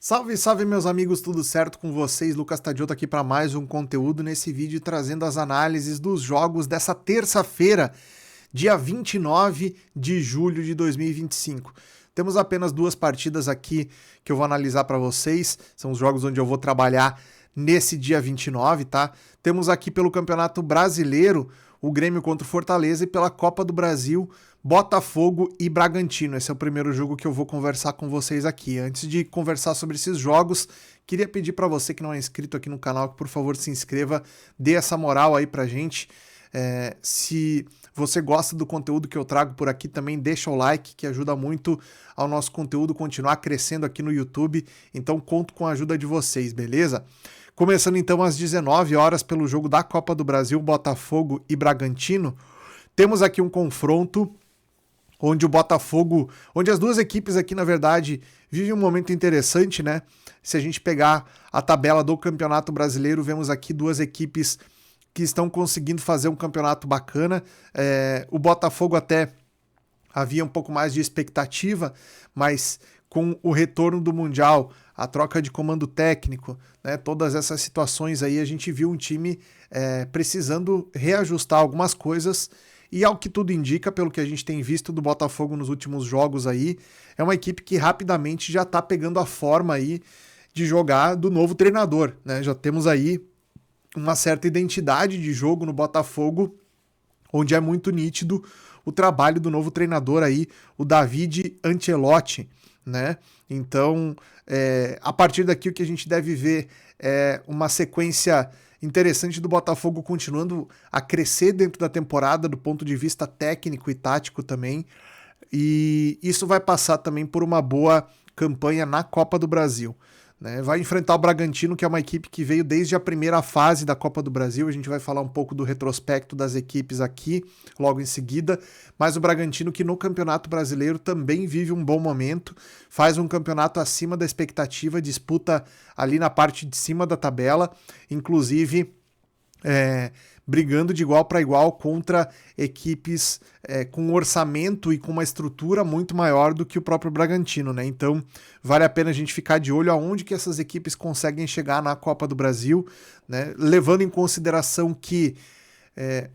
Salve, salve meus amigos, tudo certo com vocês? Lucas Tadiotto aqui para mais um conteúdo nesse vídeo trazendo as análises dos jogos dessa terça-feira, dia 29 de julho de 2025. Temos apenas duas partidas aqui que eu vou analisar para vocês, são os jogos onde eu vou trabalhar nesse dia 29, tá? Temos aqui pelo Campeonato Brasileiro o Grêmio contra o Fortaleza e pela Copa do Brasil, Botafogo e Bragantino. Esse é o primeiro jogo que eu vou conversar com vocês aqui. Antes de conversar sobre esses jogos, queria pedir para você que não é inscrito aqui no canal que por favor se inscreva, dê essa moral aí pra gente. Se você gosta do conteúdo que eu trago por aqui, também deixa o like, que ajuda muito ao nosso conteúdo continuar crescendo aqui no YouTube. Então conto com a ajuda de vocês, beleza? Começando então às 19 horas pelo jogo da Copa do Brasil, Botafogo e Bragantino. Temos aqui um confronto onde o Botafogo, onde as duas equipes aqui, na verdade, vivem um momento interessante, né? Se a gente pegar a tabela do Campeonato Brasileiro, vemos aqui duas equipes que estão conseguindo fazer um campeonato bacana. O Botafogo até havia um pouco mais de expectativa, mas com o retorno do Mundial, a troca de comando técnico, né, todas essas situações aí, a gente viu um time precisando reajustar algumas coisas. E ao que tudo indica, pelo que a gente tem visto do Botafogo nos últimos jogos aí, é uma equipe que rapidamente já tá pegando a forma aí de jogar do novo treinador, né? Já temos aí uma certa identidade de jogo no Botafogo, onde é muito nítido o trabalho do novo treinador aí, o David Ancelotti, né? Então, a partir daqui o que a gente deve ver é uma sequência interessante do Botafogo continuando a crescer dentro da temporada do ponto de vista técnico e tático também, e isso vai passar também por uma boa campanha na Copa do Brasil, né? Vai enfrentar o Bragantino, que é uma equipe que veio desde a primeira fase da Copa do Brasil. A gente vai falar um pouco do retrospecto das equipes aqui logo em seguida, mas o Bragantino que no Campeonato Brasileiro também vive um bom momento, faz um campeonato acima da expectativa, disputa ali na parte de cima da tabela, inclusive brigando de igual para igual contra equipes com um orçamento e com uma estrutura muito maior do que o próprio Bragantino, né? Então vale a pena a gente ficar de olho aonde que essas equipes conseguem chegar na Copa do Brasil, né? Levando em consideração que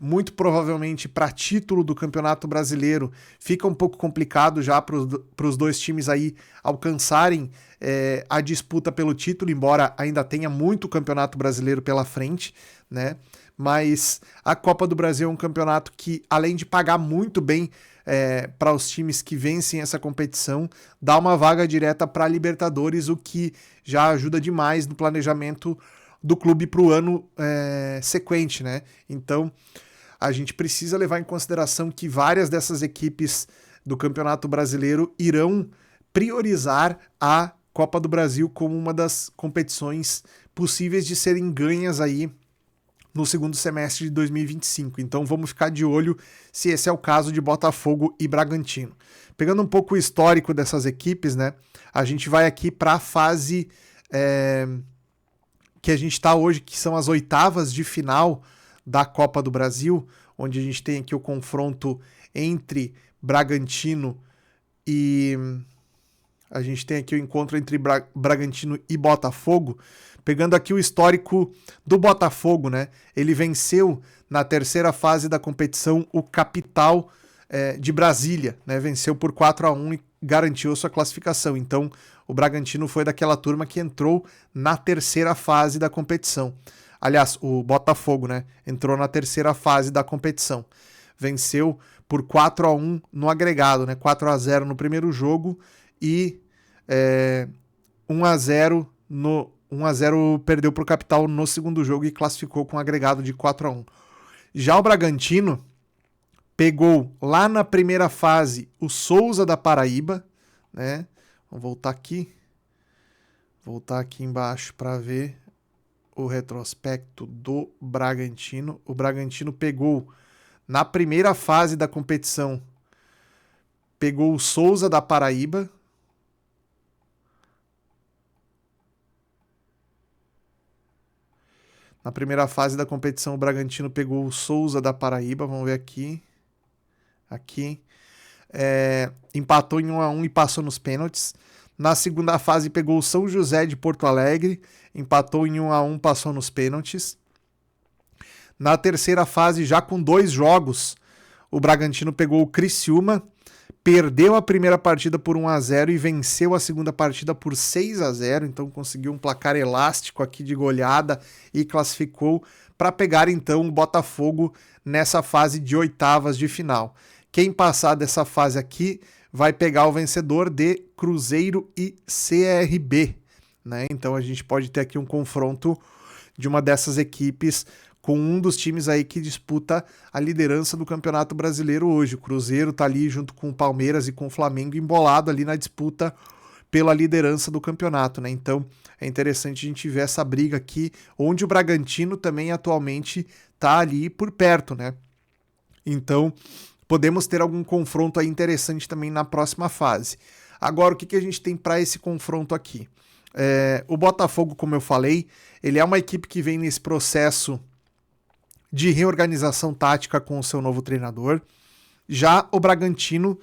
muito provavelmente para título do Campeonato Brasileiro fica um pouco complicado já para os dois times aí alcançarem a disputa pelo título, embora ainda tenha muito Campeonato Brasileiro pela frente, né? Mas a Copa do Brasil é um campeonato que, além de pagar muito bem para os times que vencem essa competição, dá uma vaga direta para a Libertadores, o que já ajuda demais no planejamento do clube para o ano sequente, né? Então, a gente precisa levar em consideração que várias dessas equipes do Campeonato Brasileiro irão priorizar a Copa do Brasil como uma das competições possíveis de serem ganhas aí no segundo semestre de 2025. Então vamos ficar de olho se esse é o caso de Botafogo e Bragantino. Pegando um pouco o histórico dessas equipes, né? A gente vai aqui para a fase que a gente está hoje, que são as oitavas de final da Copa do Brasil, onde a gente tem aqui o confronto entre Bragantino e... A gente tem aqui o encontro entre Bragantino e Botafogo. Pegando aqui o histórico do Botafogo, né? Ele venceu na terceira fase da competição o Capital de Brasília, né? Venceu por 4-1 e garantiu sua classificação. Então, o Bragantino foi daquela turma que entrou na terceira fase da competição. Aliás, o Botafogo, né? Entrou na terceira fase da competição. Venceu por 4-1 no agregado, né? 4-0 no primeiro jogo e 1-0 perdeu para o Capital no segundo jogo e classificou com um agregado de 4-1. Já o Bragantino pegou lá na primeira fase o Souza da Paraíba, né? Vamos voltar aqui embaixo para ver o retrospecto do Bragantino. O Bragantino pegou na primeira fase da competição, pegou o Souza da Paraíba. Na primeira fase da competição, o Bragantino pegou o Souza da Paraíba. Vamos ver aqui. Empatou em 1-1 e passou nos pênaltis. Na segunda fase pegou o São José de Porto Alegre, empatou em 1-1, passou nos pênaltis. Na terceira fase, já com 2 jogos, o Bragantino pegou o Criciúma, perdeu a primeira partida por 1-0 e venceu a segunda partida por 6-0, então conseguiu um placar elástico aqui de goleada e classificou para pegar então o Botafogo nessa fase de oitavas de final. Quem passar dessa fase aqui vai pegar o vencedor de Cruzeiro e CRB, né? Então a gente pode ter aqui um confronto de uma dessas equipes com um dos times aí que disputa a liderança do Campeonato Brasileiro hoje. O Cruzeiro tá ali junto com o Palmeiras e com o Flamengo embolado ali na disputa pela liderança do campeonato, né? Então é interessante a gente ver essa briga aqui, onde o Bragantino também atualmente tá ali por perto, né? Então podemos ter algum confronto aí interessante também na próxima fase. Agora, o que a gente tem para esse confronto aqui? O Botafogo, como eu falei, ele é uma equipe que vem nesse processo de reorganização tática com o seu novo treinador. Já o Bragantino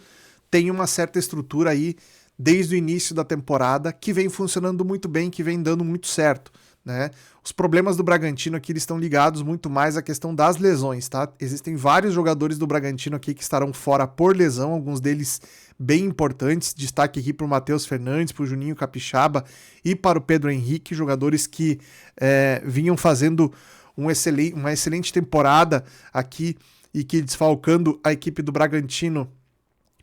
tem uma certa estrutura aí desde o início da temporada que vem funcionando muito bem, que vem dando muito certo, né? Os problemas do Bragantino aqui eles estão ligados muito mais à questão das lesões, tá? Existem vários jogadores do Bragantino aqui que estarão fora por lesão, alguns deles bem importantes. Destaque aqui para o Matheus Fernandes, para o Juninho Capixaba e para o Pedro Henrique, jogadores que vinham fazendo uma excelente temporada aqui e que, desfalcando a equipe do Bragantino,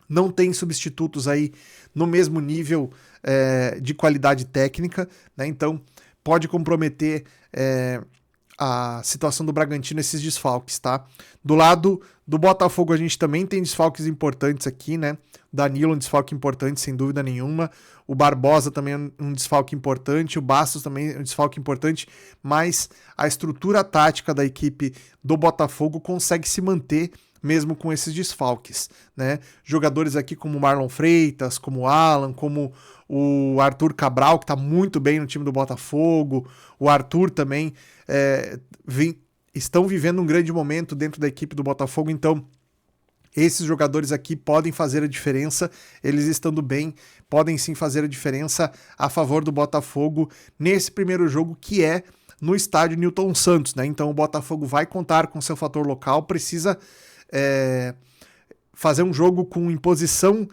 não tem substitutos aí no mesmo nível de qualidade técnica, né? Então pode comprometer a situação do Bragantino, esses desfalques, tá? Do lado do Botafogo a gente também tem desfalques importantes aqui, né? Danilo um desfalque importante, sem dúvida nenhuma. O Barbosa também é um desfalque importante. O Bastos também é um desfalque importante. Mas a estrutura tática da equipe do Botafogo consegue se manter mesmo com esses desfalques, né? Jogadores aqui como o Marlon Freitas, como o Alan, como o Arthur Cabral, que está muito bem no time do Botafogo. O Arthur também estão vivendo um grande momento dentro da equipe do Botafogo, então esses jogadores aqui podem fazer a diferença, eles estando bem, podem sim fazer a diferença a favor do Botafogo nesse primeiro jogo, que é no estádio Newton Santos, né? Então o Botafogo vai contar com seu fator local, precisa fazer um jogo com imposição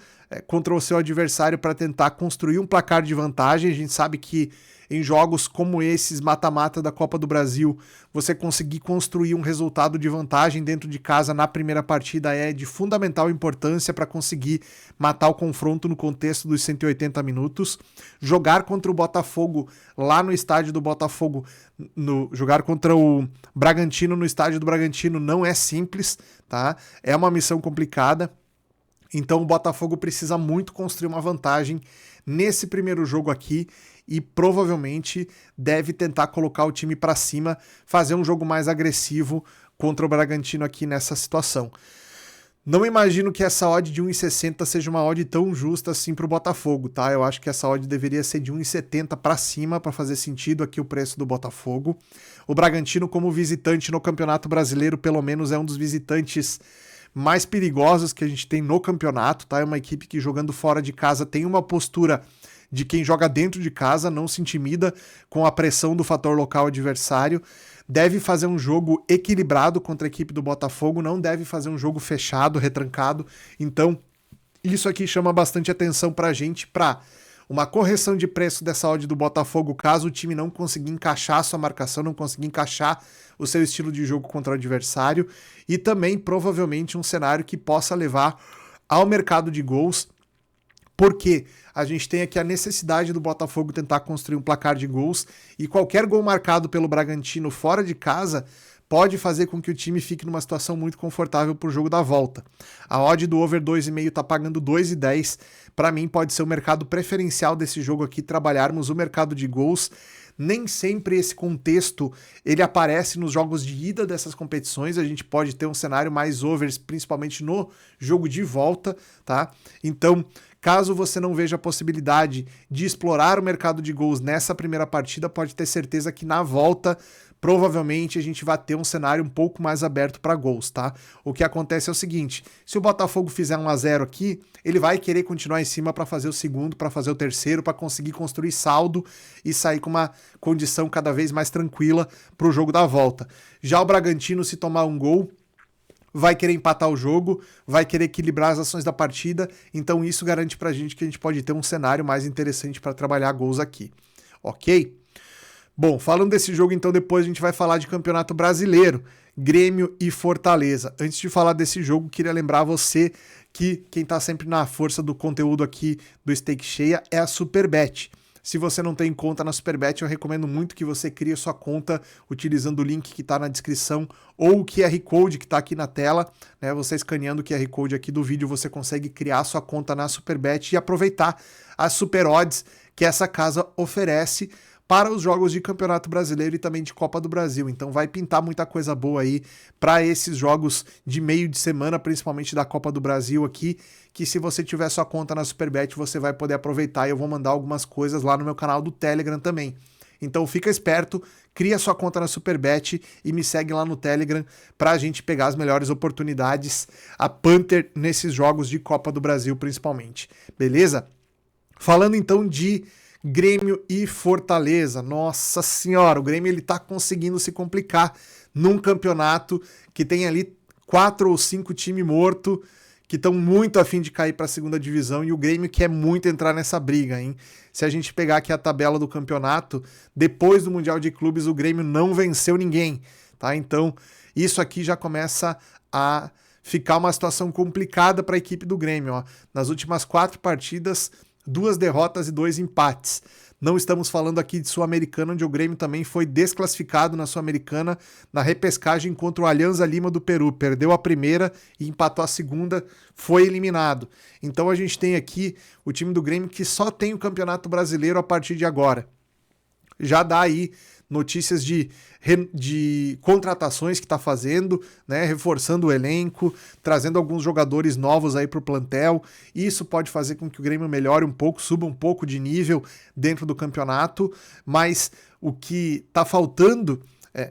contra o seu adversário para tentar construir um placar de vantagem. A gente sabe que em jogos como esses, mata-mata da Copa do Brasil, você conseguir construir um resultado de vantagem dentro de casa na primeira partida é de fundamental importância para conseguir matar o confronto no contexto dos 180 minutos. Jogar contra o Botafogo lá no estádio do Botafogo, jogar contra o Bragantino no estádio do Bragantino não é simples, tá? É uma missão complicada. Então o Botafogo precisa muito construir uma vantagem nesse primeiro jogo aqui e provavelmente deve tentar colocar o time para cima, fazer um jogo mais agressivo contra o Bragantino aqui nessa situação. Não imagino que essa odd de 1,60 seja uma odd tão justa assim para o Botafogo, tá? Eu acho que essa odd deveria ser de 1,70 para cima para fazer sentido aqui o preço do Botafogo. O Bragantino, como visitante no Campeonato Brasileiro, pelo menos é um dos visitantes mais perigosos que a gente tem no campeonato, tá? É uma equipe que jogando fora de casa tem uma postura de quem joga dentro de casa, não se intimida com a pressão do fator local adversário, deve fazer um jogo equilibrado contra a equipe do Botafogo, não deve fazer um jogo fechado, retrancado. Então, isso aqui chama bastante atenção pra gente, pra uma correção de preço dessa odd do Botafogo, caso o time não conseguir encaixar a sua marcação, não conseguir encaixar o seu estilo de jogo contra o adversário, e também provavelmente um cenário que possa levar ao mercado de gols, porque a gente tem aqui a necessidade do Botafogo tentar construir um placar de gols, e qualquer gol marcado pelo Bragantino fora de casa pode fazer com que o time fique numa situação muito confortável para o jogo da volta. A odd do over 2,5 está pagando 2,10. Para mim pode ser o mercado preferencial desse jogo aqui, trabalharmos o mercado de gols. Nem sempre esse contexto ele aparece nos jogos de ida dessas competições, a gente pode ter um cenário mais overs, principalmente no jogo de volta, tá? Então, Caso você não veja a possibilidade de explorar o mercado de gols nessa primeira partida, pode ter certeza que na volta provavelmente a gente vai ter um cenário um pouco mais aberto para gols, tá? O que acontece é o seguinte, se o Botafogo fizer 1-0 aqui, ele vai querer continuar em cima para fazer o segundo, para fazer o terceiro, para conseguir construir saldo e sair com uma condição cada vez mais tranquila para o jogo da volta. Já o Bragantino, se tomar um gol, vai querer empatar o jogo, vai querer equilibrar as ações da partida, então isso garante pra gente que a gente pode ter um cenário mais interessante para trabalhar gols aqui, ok? Bom, falando desse jogo, então depois a gente vai falar de Campeonato Brasileiro, Grêmio e Fortaleza. Antes de falar desse jogo, queria lembrar você que quem tá sempre na força do conteúdo aqui do Stake Cheia é a Superbet. Se você não tem conta na Superbet, eu recomendo muito que você crie a sua conta utilizando o link que está na descrição ou o QR Code que está aqui na tela, né? Você escaneando o QR Code aqui do vídeo, você consegue criar a sua conta na Superbet e aproveitar as super odds que essa casa oferece para os jogos de Campeonato Brasileiro e também de Copa do Brasil. Então vai pintar muita coisa boa aí para esses jogos de meio de semana, principalmente da Copa do Brasil aqui, que se você tiver sua conta na Superbet, você vai poder aproveitar e eu vou mandar algumas coisas lá no meu canal do Telegram também. Então fica esperto, cria sua conta na Superbet e me segue lá no Telegram para a gente pegar as melhores oportunidades, a Panther nesses jogos de Copa do Brasil principalmente. Beleza? Falando então de Grêmio e Fortaleza, nossa senhora, o Grêmio ele tá conseguindo se complicar num campeonato que tem ali 4 ou 5 times mortos que estão muito a fim de cair para a segunda divisão e o Grêmio quer muito entrar nessa briga, hein? Se a gente pegar aqui a tabela do campeonato, depois do Mundial de Clubes o Grêmio não venceu ninguém, tá? Então isso aqui já começa a ficar uma situação complicada para a equipe do Grêmio, ó. Nas últimas 4 partidas 2 derrotas e 2 empates. Não estamos falando aqui de Sul-Americana, onde o Grêmio também foi desclassificado na Sul-Americana na repescagem contra o Alianza Lima do Peru. Perdeu a primeira e empatou a segunda, foi eliminado. Então a gente tem aqui o time do Grêmio que só tem o Campeonato Brasileiro a partir de agora. Já dá aí notícias de contratações que está fazendo, né, reforçando o elenco, trazendo alguns jogadores novos aí para o plantel. Isso pode fazer com que o Grêmio melhore um pouco, suba um pouco de nível dentro do campeonato, mas o que está faltando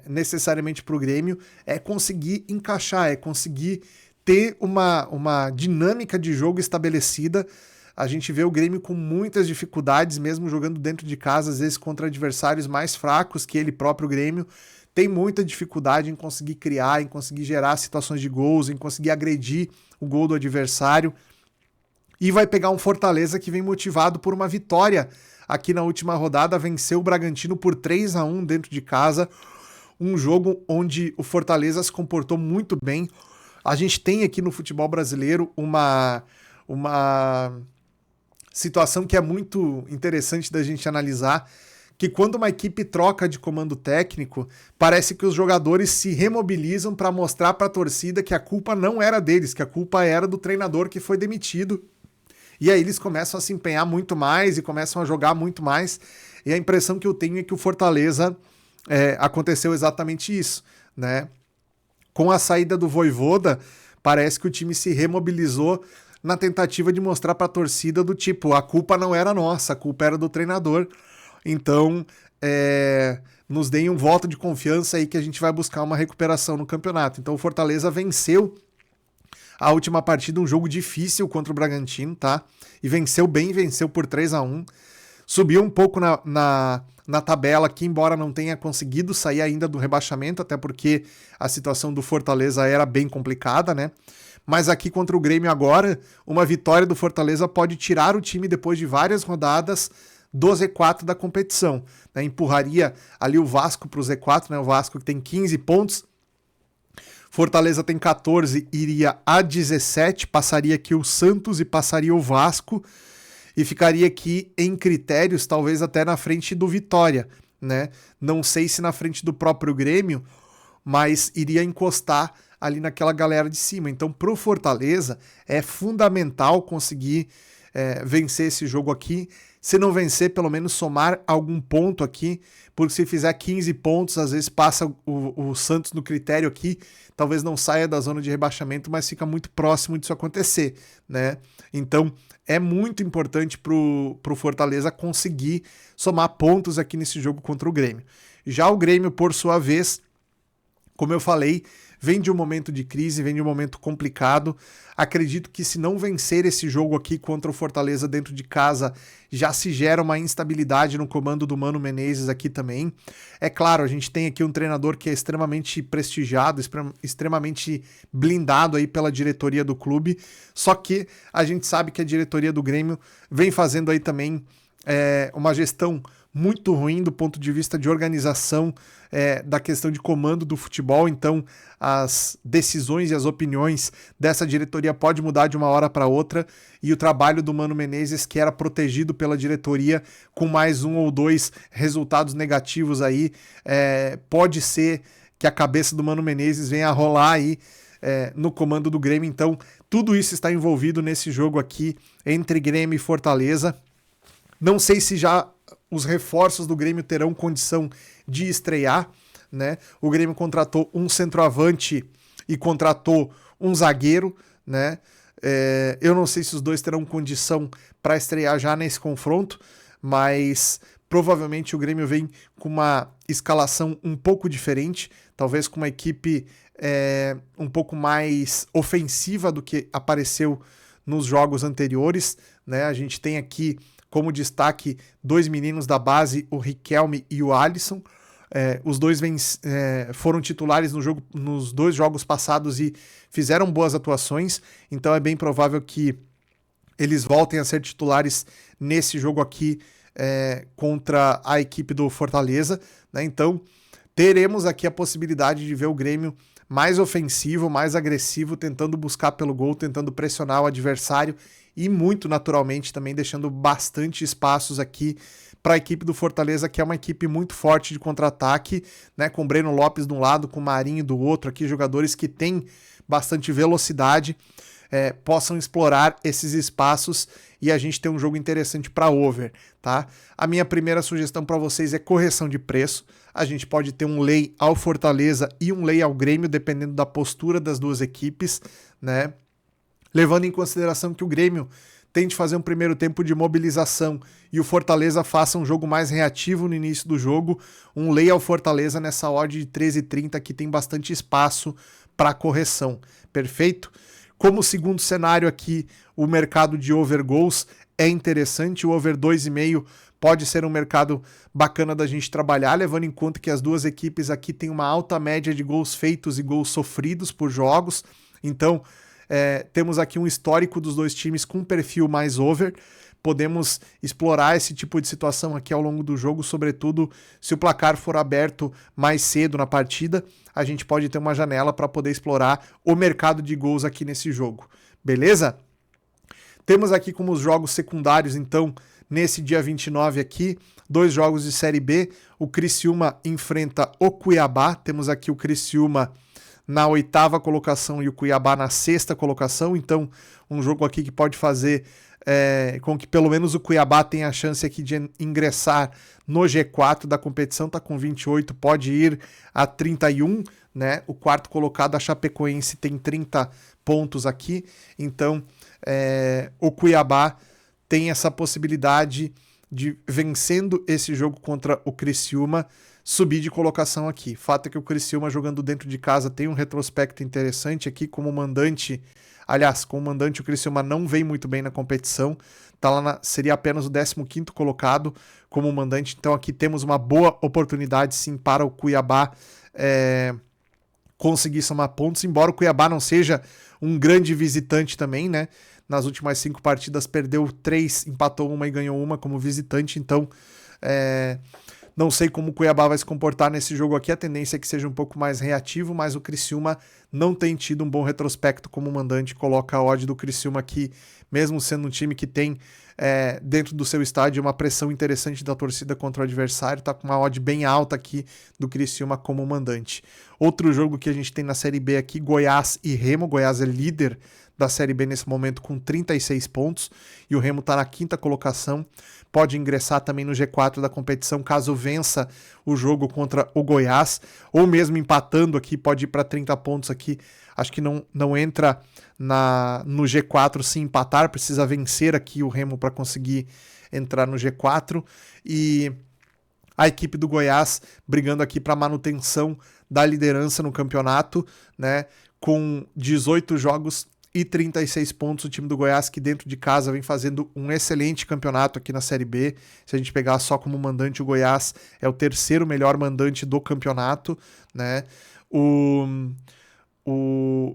necessariamente para o Grêmio é conseguir encaixar, é conseguir ter uma dinâmica de jogo estabelecida. A gente vê o Grêmio com muitas dificuldades, mesmo jogando dentro de casa, às vezes contra adversários mais fracos que ele próprio, Grêmio, tem muita dificuldade em conseguir criar, em conseguir gerar situações de gols, em conseguir agredir o gol do adversário. E vai pegar um Fortaleza que vem motivado por uma vitória. Aqui na última rodada, venceu o Bragantino por 3-1 dentro de casa. Um jogo onde o Fortaleza se comportou muito bem. A gente tem aqui no futebol brasileiro uma situação que é muito interessante da gente analisar, que quando uma equipe troca de comando técnico, parece que os jogadores se remobilizam para mostrar para a torcida que a culpa não era deles, que a culpa era do treinador que foi demitido. E aí eles começam a se empenhar muito mais e começam a jogar muito mais. E a impressão que eu tenho é que o Fortaleza aconteceu exatamente isso, né? Com a saída do Vojvoda, parece que o time se remobilizou na tentativa de mostrar para a torcida do tipo, a culpa não era nossa, a culpa era do treinador. Então, nos deem um voto de confiança aí que a gente vai buscar uma recuperação no campeonato. Então o Fortaleza venceu a última partida, um jogo difícil contra o Bragantino, tá? E venceu bem, venceu por 3-1. Subiu um pouco na tabela aqui, embora não tenha conseguido sair ainda do rebaixamento, até porque a situação do Fortaleza era bem complicada, né? Mas aqui contra o Grêmio agora, uma vitória do Fortaleza pode tirar o time depois de várias rodadas do Z4 da competição, né? Empurraria ali o Vasco para o Z4, né? O Vasco que tem 15 pontos, Fortaleza tem 14, iria a 17, passaria aqui o Santos e passaria o Vasco e ficaria aqui em critérios talvez até na frente do Vitória, né? Não sei se na frente do próprio Grêmio, mas iria encostar ali naquela galera de cima. Então, pro Fortaleza, é fundamental conseguir vencer esse jogo aqui, Se não vencer, pelo menos somar algum ponto aqui, porque se fizer 15 pontos, às vezes passa o Santos no critério aqui, talvez não saia da zona de rebaixamento, mas fica muito próximo disso acontecer, né? Então, é muito importante pro Fortaleza conseguir somar pontos aqui nesse jogo contra o Grêmio. Já o Grêmio, por sua vez, como eu falei, vem de um momento de crise, vem de um momento complicado. Acredito que se não vencer esse jogo aqui contra o Fortaleza dentro de casa, já se gera uma instabilidade no comando do Mano Menezes aqui também. É claro, a gente tem aqui um treinador que é extremamente prestigiado, extremamente blindado aí pela diretoria do clube, só que a gente sabe que a diretoria do Grêmio vem fazendo aí também uma gestão muito ruim do ponto de vista de organização, da questão de comando do futebol. Então as decisões e as opiniões dessa diretoria pode mudar de uma hora para outra, e o trabalho do Mano Menezes, que era protegido pela diretoria, com mais um ou dois resultados negativos aí, pode ser que a cabeça do Mano Menezes venha a rolar aí no comando do Grêmio. Então tudo isso está envolvido nesse jogo aqui entre Grêmio e Fortaleza. Não sei se já os reforços do Grêmio terão condição de estrear, né? O Grêmio contratou um centroavante e contratou um zagueiro, né? Eu não sei se os dois terão condição para estrear já nesse confronto, mas provavelmente o Grêmio vem com uma escalação um pouco diferente, talvez com uma equipe um pouco mais ofensiva do que apareceu nos jogos anteriores, né? A gente tem aqui como destaque dois meninos da base, o Riquelme e o Alisson. Os dois foram titulares nos dois jogos passados e fizeram boas atuações, então é bem provável que eles voltem a ser titulares nesse jogo aqui contra a equipe do Fortaleza, né? Então teremos aqui a possibilidade de ver o Grêmio mais ofensivo, mais agressivo, tentando buscar pelo gol, tentando pressionar o adversário e muito naturalmente também deixando bastante espaços aqui para a equipe do Fortaleza, que é uma equipe muito forte de contra-ataque, né, com o Breno Lopes de um lado, com o Marinho do outro, aqui jogadores que têm bastante velocidade, possam explorar esses espaços e a gente tem um jogo interessante para over, tá? A minha primeira sugestão para vocês é correção de preço. A gente pode ter um lay ao Fortaleza e um lay ao Grêmio, dependendo da postura das duas equipes, né? Levando em consideração que o Grêmio tente fazer um primeiro tempo de mobilização e o Fortaleza faça um jogo mais reativo no início do jogo, um lay ao Fortaleza nessa odd de 13,30 que tem bastante espaço para correção, perfeito? Como segundo cenário aqui, o mercado de over goals é interessante, o over 2,5 pode ser um mercado bacana da gente trabalhar, levando em conta que as duas equipes aqui têm uma alta média de gols feitos e gols sofridos por jogos, então temos aqui um histórico dos dois times com um perfil mais over. Podemos explorar esse tipo de situação aqui ao longo do jogo, sobretudo se o placar for aberto mais cedo na partida, a gente pode ter uma janela para poder explorar o mercado de gols aqui nesse jogo, beleza? Temos aqui como os jogos secundários, então, nesse dia 29 aqui, dois jogos de Série B, o Criciúma enfrenta o Cuiabá, temos aqui o Criciúma na 8ª colocação e o Cuiabá na 6ª colocação, então um jogo aqui que pode fazer com que pelo menos o Cuiabá tenha a chance aqui de ingressar no G4 da competição, tá com 28, pode ir a 31, né? O quarto colocado, a Chapecoense, tem 30 pontos aqui, então o Cuiabá tem essa possibilidade de, vencendo esse jogo contra o Criciúma, subir de colocação aqui. Fato é que o Criciúma, jogando dentro de casa, tem um retrospecto interessante aqui como mandante. Aliás, como mandante, o Criciúma não vem muito bem na competição, seria apenas o 15º colocado como mandante, então aqui temos uma boa oportunidade sim para o Cuiabá conseguir somar pontos, embora o Cuiabá não seja um grande visitante também, né? Nas últimas 5 partidas perdeu 3, empatou 1 e ganhou 1 como visitante, então não sei como o Cuiabá vai se comportar nesse jogo aqui, a tendência é que seja um pouco mais reativo, mas o Criciúma não tem tido um bom retrospecto como mandante, coloca a odd do Criciúma aqui, mesmo sendo um time que tem dentro do seu estádio uma pressão interessante da torcida contra o adversário, tá com uma odd bem alta aqui do Criciúma como mandante. Outro jogo que a gente tem na Série B aqui, Goiás e Remo. Goiás é líder da Série B nesse momento com 36 pontos e o Remo está na 5ª colocação. Pode ingressar também no G4 da competição caso vença o jogo contra o Goiás, ou mesmo empatando aqui, pode ir para 30 pontos aqui. Acho que não entra no G4 se empatar, precisa vencer aqui o Remo para conseguir entrar no G4. E a equipe do Goiás brigando aqui para manutenção da liderança no campeonato, né, com 18 jogos e 36 pontos. O time do Goiás, que dentro de casa vem fazendo um excelente campeonato aqui na Série B. Se a gente pegar só como mandante, o Goiás é o 3º melhor mandante do campeonato, né? O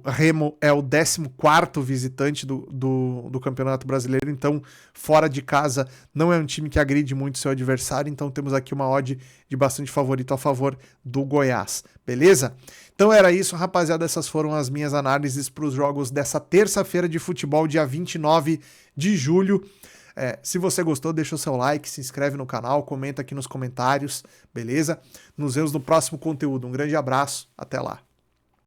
Remo é o 14º visitante do Campeonato Brasileiro, então fora de casa não é um time que agride muito seu adversário, então temos aqui uma odd de bastante favorito a favor do Goiás, beleza? Então era isso, rapaziada, essas foram as minhas análises para os jogos dessa terça-feira de futebol, dia 29 de julho. Se você gostou, deixa o seu like, se inscreve no canal, comenta aqui nos comentários, beleza? Nos vemos no próximo conteúdo, um grande abraço, até lá.